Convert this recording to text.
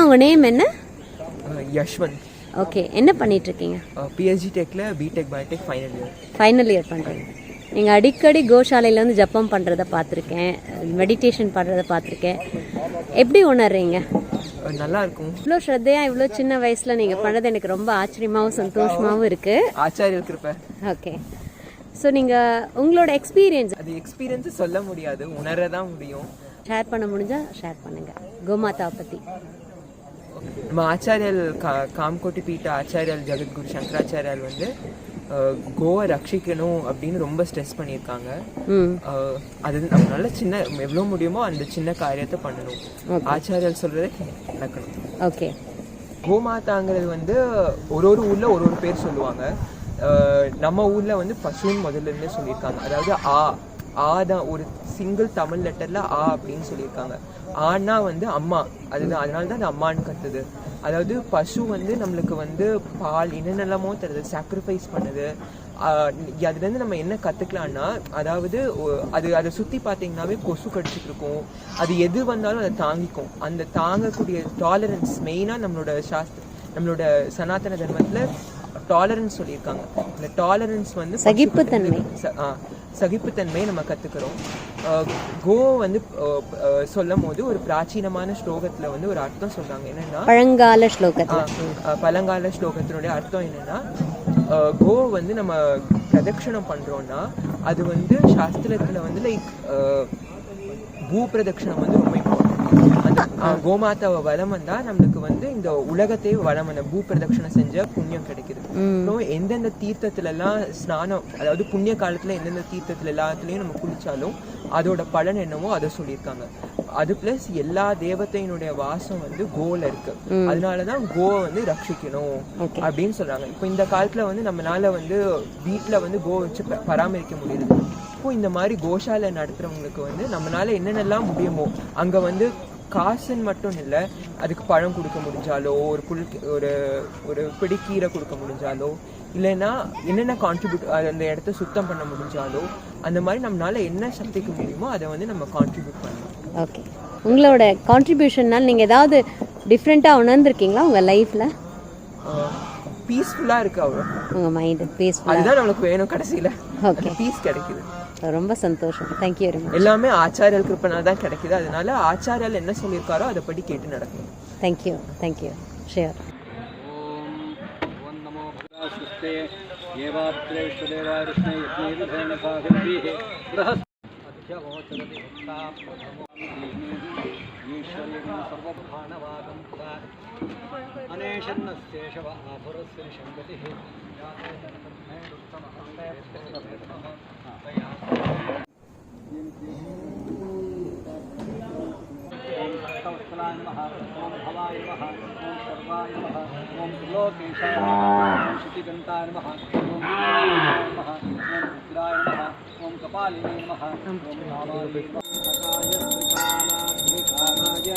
உங்கள் நேம் என்ன? யஷ்வந்த். ஓகே, என்ன பண்ணிட்டு இருக்கீங்க? பிஎஸ்ஜி டெக்கில் பிடெக் பயோடெக் ஃபைனல் இயர் பண்ணுறீங்க. நீங்கள் அடிக்கடி கோஷாலையில் வந்து ஜப்பம் பண்ணுறத பார்த்துருக்கேன், மெடிடேஷன் பண்ணுறத பார்த்துருக்கேன். எப்படி உணர்றீங்க? நல்லா இருக்கும். இவ்வளோ ஸ்ரத்தையாக இவ்வளோ சின்ன வயசில் நீங்கள் பண்ணுறது எனக்கு ரொம்ப ஆச்சரியமாகவும் சந்தோஷமாகவும் இருக்குது. ஆச்சாரியல் கிருபை. ஓகே, ஸோ நீங்கள் உங்களோட எக்ஸ்பீரியன்ஸ், அது எக்ஸ்பீரியன்ஸு சொல்ல முடியாது, உணரதான் முடியும். ஷேர் பண்ண முடிஞ்சால் ஷேர் பண்ணுங்கள் கோமாதாவை பற்றி. நம்ம ஆச்சாரியல் காம்கோட்டி பீட்ட ஆச்சாரியல் ஜெகத்குரு சங்கராச்சாரியால் வந்து கோவை ரட்சிக்கணும் அப்படின்னு ரொம்ப ஸ்ட்ரெஸ் பண்ணியிருக்காங்க. அது நம்மளால சின்ன எவ்வளோ முடியுமோ அந்த சின்ன காரியத்தை பண்ணணும், ஆச்சாரியல் சொல்றதை நடக்கணும். ஓகே, கோமாதாங்கிறது வந்து ஒரு ஒரு ஊர்ல ஒரு ஒரு பேர் சொல்லுவாங்க. நம்ம ஊர்ல வந்து பசுன்னு முதல்ல இருந்தே சொல்லியிருக்காங்க. அதாவது ஆ தான் ஒரு சிங்கிள் தமிழ் லெட்டர்ல ஆ அப்படின்னு சொல்லியிருக்காங்க. ஆனா வந்து அம்மா, அதுதான், அதனால தான் அந்த அம்மான்னு கத்துது. அதாவது பசு வந்து நம்மளுக்கு வந்து பால் என்னென்னலாமோ தருது, சாக்ரிஃபைஸ் பண்ணுது. அதுலேருந்து நம்ம என்ன கற்றுக்கலான்னா, அதாவது அதை சுற்றி பார்த்தீங்கன்னாவே கொசு கடிச்சிட்டு இருக்கும். அது எது வந்தாலும் அதை தாங்கிக்கும். அந்த தாங்கக்கூடிய டாலரன்ஸ் மெயினாக நம்மளோட சனாதன தர்மத்தில் டாலரன்ஸ் சொல்லியிருக்காங்க. இந்த டாலரன்ஸ் வந்து சகிப்புத்தன்மையை நம்ம கற்றுக்கிறோம். கோ வந்து சொல்லும் போது ஒரு பிராச்சீனமான ஸ்லோகத்தில் வந்து ஒரு அர்த்தம் சொல்றாங்க. என்னன்னா, பழங்கால ஸ்லோகத்தினுடைய அர்த்தம் என்னன்னா, கோ வந்து நம்ம பிரதட்சணம் பண்றோம்னா அது வந்து சாஸ்திரத்துல வந்து லைக் பூ பிரதட்சணம் வந்து ரொம்ப இம்பார்ட்டன்ட். அந்த கோமாதாவை வலம் வந்தா நம்மளுக்கு வந்து இந்த உலகத்தையே வலம் வந்த பூ பிரதட்சணம் செஞ்ச புண்ணியம் கிடைக்குது. எந்தெந்த தீர்த்தத்துல எல்லாம் ஸ்நானம், அதாவது புண்ணிய காலத்துல எந்தெந்த தீர்த்தத்துல எல்லாத்துலயும் நம்ம குளிச்சாலும் அதோட பலன் என்னவோ அதை சொல்லியிருக்காங்க. அது பிளஸ் எல்லா தேவத்தையினுடைய வாசம் வந்து கோல இருக்கு. அதனாலதான் கோவை வந்து ரட்சிக்கணும் அப்படின்னு சொல்றாங்க. இப்போ இந்த காலத்துல வந்து நம்மளால வந்து வீட்டுல வந்து கோ வச்சு பராமரிக்க முடியுது. இப்போ இந்த மாதிரி கோஷாலை நடத்துறவங்களுக்கு வந்து நம்மளால என்னென்னலாம் முடியுமோ, அங்க வந்து காசுன்னு மட்டும் இல்லை, அதுக்கு பழம் கொடுக்க முடிஞ்சாலோ, ஒரு பிடி கீரை கொடுக்க முடிஞ்சாலோ, இல்லைன்னா என்னென்ன கான்ட்ரிபியூட் அந்த இடத்த சுத்தம் பண்ண முடிஞ்சாலோ, அந்த மாதிரி நம்மளால என்ன சக்திக்கு முடியுமோ அதை வந்து நம்ம கான்ட்ரிபியூட் பண்ணலாம். ஓகே, உங்களோட கான்ட்ரிபியூஷனால் நீங்கள் ஏதாவது டிஃப்ரெண்ட்டாக உணர்ந்துருக்கீங்களா உங்கள் லைஃப்பில்? பீஸ்ஃபுல்லாக இருக்கு அவ்வளோ, உங்கள் மைண்டு பீஸ்ஃபுல், அதுதான் நம்மளுக்கு வேணும் கடைசியில். ஓகே, பீஸ் கிடைக்குது. ரொம்ப சந்தோஷம். Thank you very much. எல்லாமே ஆச்சாரியல் கிருப்பனால் தான் கிடைக்குது. அதனால ஆச்சாரியல் என்ன சொல்லியிருக்காரோ அதை படி கேட்டு நடக்கணும். Thank you, thank you, sure. ओम भवाय नमः, ओम सर्वाय नमः, ओम त्रिलोकेशाय नमः, ओम श्रुतिगन्ताय नमः, ओम विष्णाय नमः, ओम रुद्राय नमः, ओम कपालिने नमः, ओम नामाय नमः, त्रिकालाय